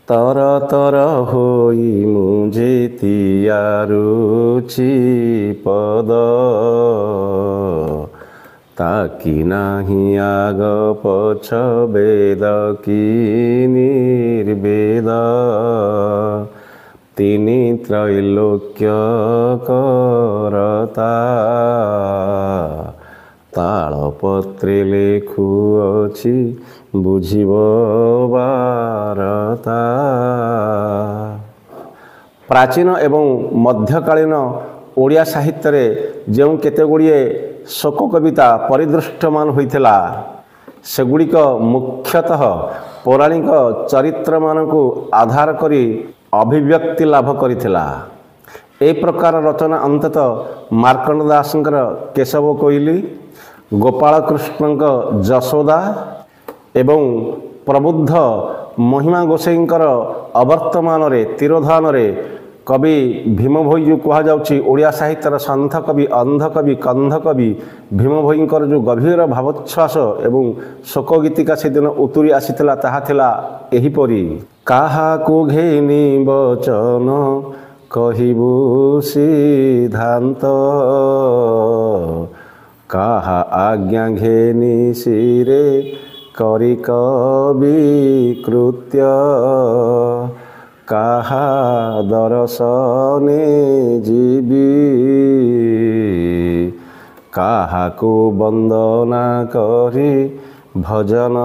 तर तर होई मुझे तियारुची पद ताकि नाही आग पछ वेद की निर्वेद तिनि त्रैलोक्य करता तालपत्रे लेखुअछि बुझिब बारता। प्राचीन एवं मध्यकालीन ओडिया साहित्य रे जो केतेगुड़िए शोक कविता परिदृष्टमान होइथिला सेगुड़िक मुख्यतः पौराणिक चरित्र मानकु आधार करी अभिव्यक्ति लाभ करिथिला। ए प्रकार रचना अंततः मार्कंड दासंकर केशव कोइली, गोपाल कृष्णंक जशोदा एवं प्रबुद्ध महिमा गोसाईंकर अवर्तमान रे तिरोधान रे कवि भीम भोई जो कह जाउछि ओडिया साहित्यर सन्थ कवि अंध कवि कंध कवि भीम भोईंकर जो गभीर भावोच्छ्वास एवं शोक गीतिका से दिन उतुरी आसीथिला ताहा थिला एहिपरि। काहाकु घेनी बचन कहिबु सिद्धांत काहा आज्ञा घेनी सिरे करी कवि कृत्य काहा दर्शने जीवी काहाकु वंदना करी भजन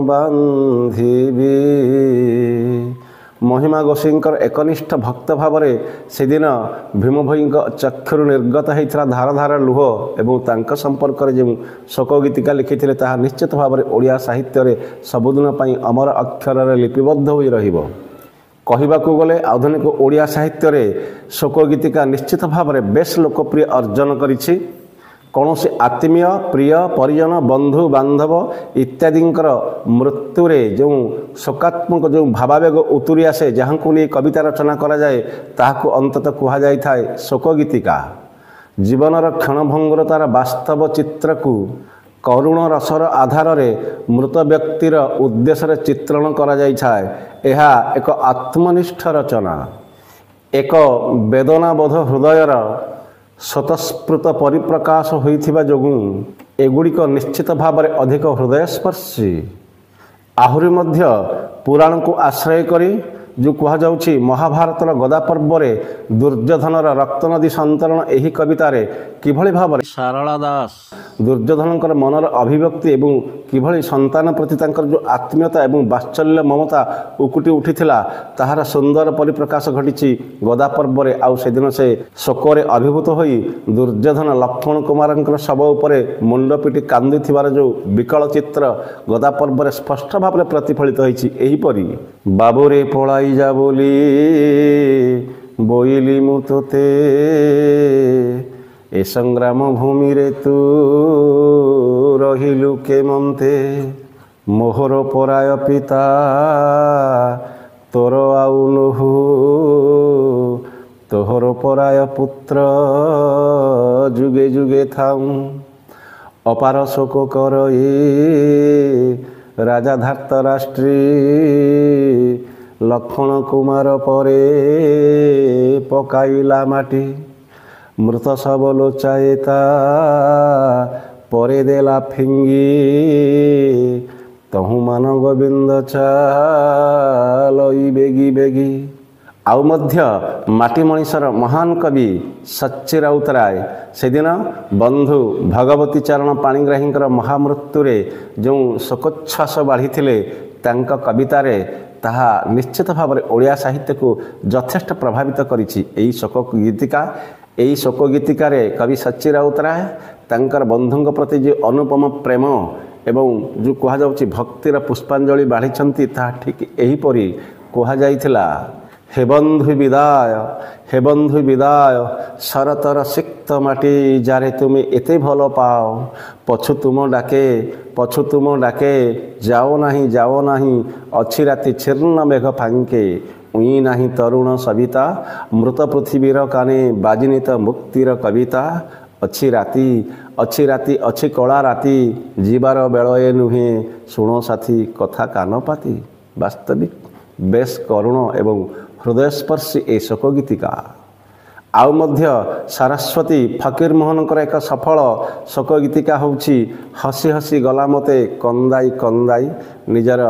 बांधिबी। महिमा गोसाईंकर एकनिष्ठ भक्त भाव से दिन भीम भोई चक्षुर निर्गत होता धार धार लुह एवं तांक संपर्क में जो शोक गीतिका लिखिते ताहा निश्चित भाव में ओडिया साहित्य सबुदिन पई अमर अक्षर लिपिबद्ध होई रहिबो। कहबाकू गले आधुनिक ओडिया साहित्य रे शोक गीतिका निश्चित भाव में बेस लोकप्रिय अर्जन करिछि। कौन से आत्मीय प्रिय परिजन बंधु बांधव इत्यादिंकर मृत्यु रे जो शोकात्मक जो भावावेग उतुरी आसे जहाँ को लिए कविता रचना करा जाए ताहाकू अंततः कहा जाय थाए शोक गीतिका। जीवनर क्षणभंगुरतार वास्तव चित्र को करुण रसर आधार रे मृत व्यक्तिर उद्देश्य चित्रण करा जाय थाए। एहा एक आत्मनिष्ठ रचना एक वेदनाबोध हृदयर स्वतस्फूर्त परिप्रकाश होइथिबा जोगु एगुड़िक निश्चित भाव में अधिक हृदयस्पर्शी। आहुरी मध्य पुराण को आश्रय करी जो कह जाउछि महाभारतर गदा पर्व रे दुर्योधनर रक्त नदी संतरण एही कवितारे किभଳି भाव सारला दास दुर्योधनकर मनर अभिव्यक्ति एवं किभଳି संतान प्रति तांकर जो आत्मीयता एवं वात्सल्य ममता उकुटी उठिथिला ताहार सुंदर परिप्रकाश घटिछि गदा पर्व रे। आउ सेदिन से शोकरे अभिभूत होई दुर्योधन लक्ष्मण कुमारंकर शव उपरे मुंड पिटी कांदुथिबार जो विकल चित्र गदा पर्व रे स्पष्ट भाव में प्रतिफलित होइछि। एहीपरि बाबुरे पलाई जा बोली बोइली मु तोते ए संग्राम भूमि रे तू रहिलु के मन्ते मोहर पराय पिता तोर आउ नहु तोहर पराय पुत्र जुगे जुगे थाऊ अपार शोक कर राजा धार्त राष्ट्री लक्ष्मण कुमार परे पकाइला माटी मृत सब लोचाएता परे देला फिंगी तहु मान गोविंद चालई बेगी बेगी। आउ मध्य माटी मणिषर महान कवि सच्ची राउतराय से दिन बंधु भगवती चरण पाणिग्राहींकर महामृत्यु रे जो शोकोच्छ्वास बाढ़ी कवितारे ताहा निश्चित भाव में ओडिया साहित्य को यथेष्ट प्रभावित करिछि। एई शोक गीतिका एई शोक गीतिका रे कवि सच्ची राउतराय तांकर बंधुंक प्रति जो अनुपम प्रेम एवं जो कह जाउछि भक्तिर पुष्पांजलि बाढ़ी ताहा ठीक एहीपरि कह जाइथिला। हे बंधु विदाय शरतर सिक्त माटी जारे तुम एते भल पाओ पछु तुम डाके जाओ नाही अच्छी राति छिन्न मेघ फांके उई नाही तरुण सविता मृत पृथ्वीर काने बाजिनित मुक्तिर कविता अच्छी राति अच्छी कला राति जीवार बेलए नुहे शुण साथी कथा कान पाती। वास्तविक ବେଶ କରୁଣ ଏବଂ ହୃଦୟସ୍ପର୍ଶୀ ଏ ଶୋକ ଗୀତିକା। ଆଉ ମଧ୍ୟ ସରସ୍ୱତୀ ଫକୀରମୋହନଙ୍କର ଏକ ସଫଳ ଶୋକ ଗୀତିକା ହେଉଛି ହସି ହସି ଗଲା ମୋତେ କନ୍ଦାଇ କନ୍ଦାଇ। ନିଜର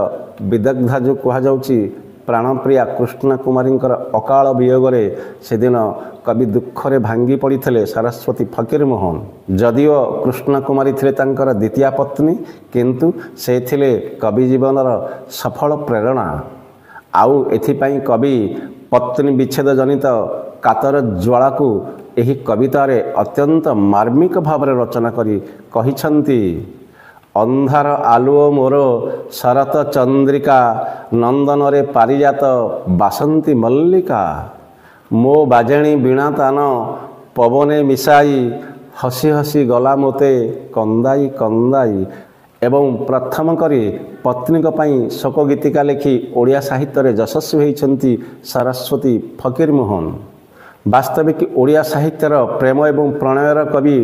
ବିଦଗ୍ଧା ଯେଉଁ କୁହାଯାଉଛି ପ୍ରାଣପ୍ରିୟା କୃଷ୍ଣ କୁମାରୀଙ୍କର ଅକାଳ ବିୟୋଗରେ ସେଦିନ କବି ଦୁଃଖରେ ଭାଙ୍ଗି ପଡ଼ିଥିଲେ ସରସ୍ୱତୀ ଫକୀରମୋହନ। ଯଦିଓ କୃଷ୍ଣ କୁମାରୀ ଥିଲେ ତାଙ୍କର ଦ୍ୱିତୀୟା ପତ୍ନୀ, କିନ୍ତୁ ସେ ଥିଲେ କବି ଜୀବନର ସଫଳ ପ୍ରେରଣା। ଆଉ ଏଥିପାଇଁ କବି ପତ୍ନୀ ବିଚ୍ଛେଦ ଜନିତ କାତର ଜ୍ୱାଳାକୁ ଏହି କବିତାରେ ଅତ୍ୟନ୍ତ ମାର୍ମିକ ଭାବରେ ରଚନା କରି କହିଛନ୍ତି। ଅନ୍ଧାର ଆଲୁଅ ମୋର ଶରତ ଚନ୍ଦ୍ରିକା, ନନ୍ଦନରେ ପାରିଜାତ ବାସନ୍ତୀ ମଲ୍ଲିକା। ମୋ ବାଜେଣୀ ବୀଣା ତାନ ପବନେ ମିଶାଇ, ହସି ହସି ଗଲା ମୋତେ କନ୍ଦାଇ କନ୍ଦାଇ। ଏବଂ ପ୍ରଥମ କରି ପତ୍ନୀଙ୍କ ପାଇଁ ଶୋକ ଗୀତିକା ଲେଖି ଓଡ଼ିଆ ସାହିତ୍ୟରେ ଯଶସ୍ୱୀ ହୋଇଛନ୍ତି ସରସ୍ୱତୀ ଫକୀରମୋହନ। ବାସ୍ତବିକ ଓଡ଼ିଆ ସାହିତ୍ୟର ପ୍ରେମ ଏବଂ ପ୍ରଣୟର କବି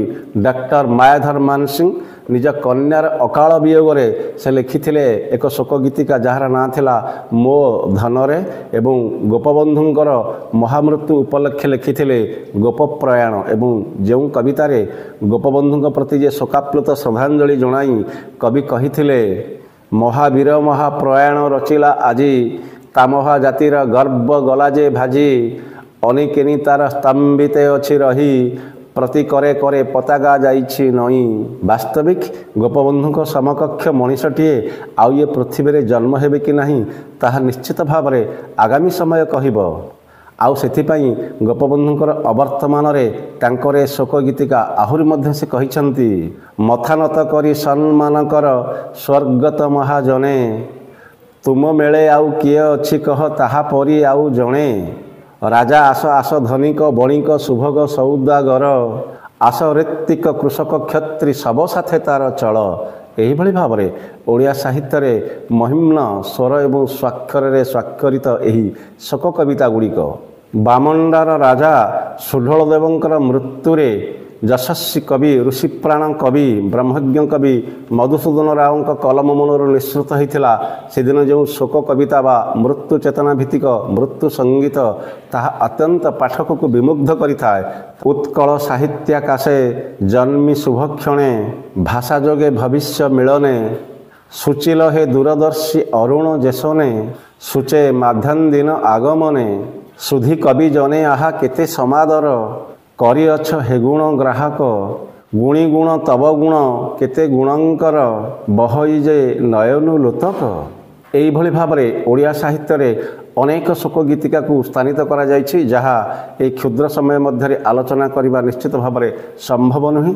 ଡକ୍ଟର ମାୟାଧର ମାନସିଂହ ନିଜ କନ୍ୟାର ଅକାଳ ବିୟୋଗରେ ସେ ଲେଖିଥିଲେ ଏକ ଶୋକ ଗୀତିକା ଯାହାର ନାଁ ଥିଲା ମୋ ଧନରେ, ଏବଂ ଗୋପବନ୍ଧୁଙ୍କର ମହାମୃତ୍ୟୁ ଉପଲକ୍ଷେ ଲେଖିଥିଲେ ଗୋପ ପ୍ରୟାଣ। ଏବଂ ଯେଉଁ କବିତାରେ ଗୋପବନ୍ଧୁଙ୍କ ପ୍ରତି ଯେ ଶୋକାପ୍ଲୁତ ଶ୍ରଦ୍ଧାଞ୍ଜଳି ଜଣାଇ କବି କହିଥିଲେ ମହାବୀର ମହାପ୍ରୟାଣ ରଚିଲା ଆଜି, ତାମହା ଜାତିର ଗର୍ବ ଗଲା ଯେ ଭାଜି। ଅନିକେନି ତାର ସ୍ତମ୍ଭିତେ ଅଛି ରହି, ପ୍ରତି କରେ କରେ ପତାକା ଯାଇଛି ନଇଁ। ବାସ୍ତବିକ ଗୋପବନ୍ଧୁଙ୍କ ସମକକ୍ଷ ମଣିଷଟିଏ ଆଉ ଏ ପୃଥିବୀରେ ଜନ୍ମ ହେବେ କି ନାହିଁ ତାହା ନିଶ୍ଚିତ ଭାବରେ ଆଗାମୀ ସମୟ କହିବ। ଆଉ ସେଥିପାଇଁ ଗୋପବନ୍ଧୁଙ୍କର ଅବର୍ତ୍ତମାନରେ ତାଙ୍କର ଏ ଶୋକ ଗୀତିକା ଆହୁରି ମଧ୍ୟ ସେ କହିଛନ୍ତି ମଥା ନତ କରି ସମ୍ମାନ କର ସ୍ୱର୍ଗତ ମହାଜନେ, ତୁମ ମେଳେ ଆଉ କିଏ ଅଛି କହ ତାହା ପରି ଆଉ ଜଣେ। ରାଜା ଆସ ଆସ ଧନିକ ବଣିକ ଶୁଭଗ ସୌଦାଗର, ଆସ ଋତ୍ତିକ କୃଷକ କ୍ଷତ୍ରୀ ଶବ ସାଥେ ତାର ଚଳ। ଏହିଭଳି ଭାବରେ ଓଡ଼ିଆ ସାହିତ୍ୟରେ ମହିମ୍ନ ସ୍ୱର ଏବଂ ସ୍ୱାକ୍ଷରରେ ସ୍ୱାକ୍ଷରିତ ଏହି ଶୋକ କବିତା ଗୁଡ଼ିକ ବାମଣ୍ଡାର ରାଜା ସୁଢଳଦେବଙ୍କର ମୃତ୍ୟୁରେ ଯଶସ୍ୱୀ କବି ଋଷିପ୍ରାଣ କବି ବ୍ରହ୍ମଜ୍ଞ କବି ମଧୁସୂଦନ ରାଓଙ୍କ କଲମ ମୂଳରୁ ନିଃସୃତ ହୋଇଥିଲା। ସେଦିନ ଯେଉଁ ଶୋକ କବିତା ବା ମୃତ୍ୟୁ ଚେତନା ଭିତ୍ତିକ ମୃତ୍ୟୁ ସଙ୍ଗୀତ ତାହା ଅତ୍ୟନ୍ତ ପାଠକକୁ ବିମୁଗ୍ଧ କରିଥାଏ। ଉତ୍କଳ ସାହିତ୍ୟାକାଶେ ଜନ୍ମି ଶୁଭକ୍ଷଣେ, ଭାଷା ଯୋଗେ ଭବିଷ୍ୟ ମିଳନେ। ସୂଚିଲ ହେ ଦୂରଦର୍ଶୀ ଅରୁଣ ଯେସନେ, ସୂଚେ ମାଧ୍ୟାନ୍ ଦିନ ଆଗମନେ। ସୁଧି କବି ଜନେ ଆହା କେତେ ସମାଦର, କରିଅଛ ହେ ଗୁଣ ଗ୍ରାହକ। ଗୁଣି ଗୁଣ ତବ ଗୁଣ କେତେ ଗୁଣଙ୍କର, ବହଇ ଯେ ନୟନୁ ଲୋତକ। ଏଇଭଳି ଭାବରେ ଓଡ଼ିଆ ସାହିତ୍ୟରେ ଅନେକ ଶୋକ ଗୀତିକାକୁ ସ୍ଥାନିତ କରାଯାଇଛି, ଯାହା ଏହି କ୍ଷୁଦ୍ର ସମୟ ମଧ୍ୟରେ ଆଲୋଚନା କରିବା ନିଶ୍ଚିତ ଭାବରେ ସମ୍ଭବ ନୁହେଁ।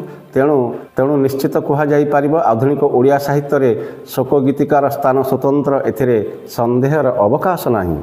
ତେଣୁ ନିଶ୍ଚିତ କୁହାଯାଇପାରିବ ଆଧୁନିକ ଓଡ଼ିଆ ସାହିତ୍ୟରେ ଶୋକ ଗୀତିକାର ସ୍ଥାନ ସ୍ୱତନ୍ତ୍ର, ଏଥିରେ ସନ୍ଦେହର ଅବକାଶ ନାହିଁ।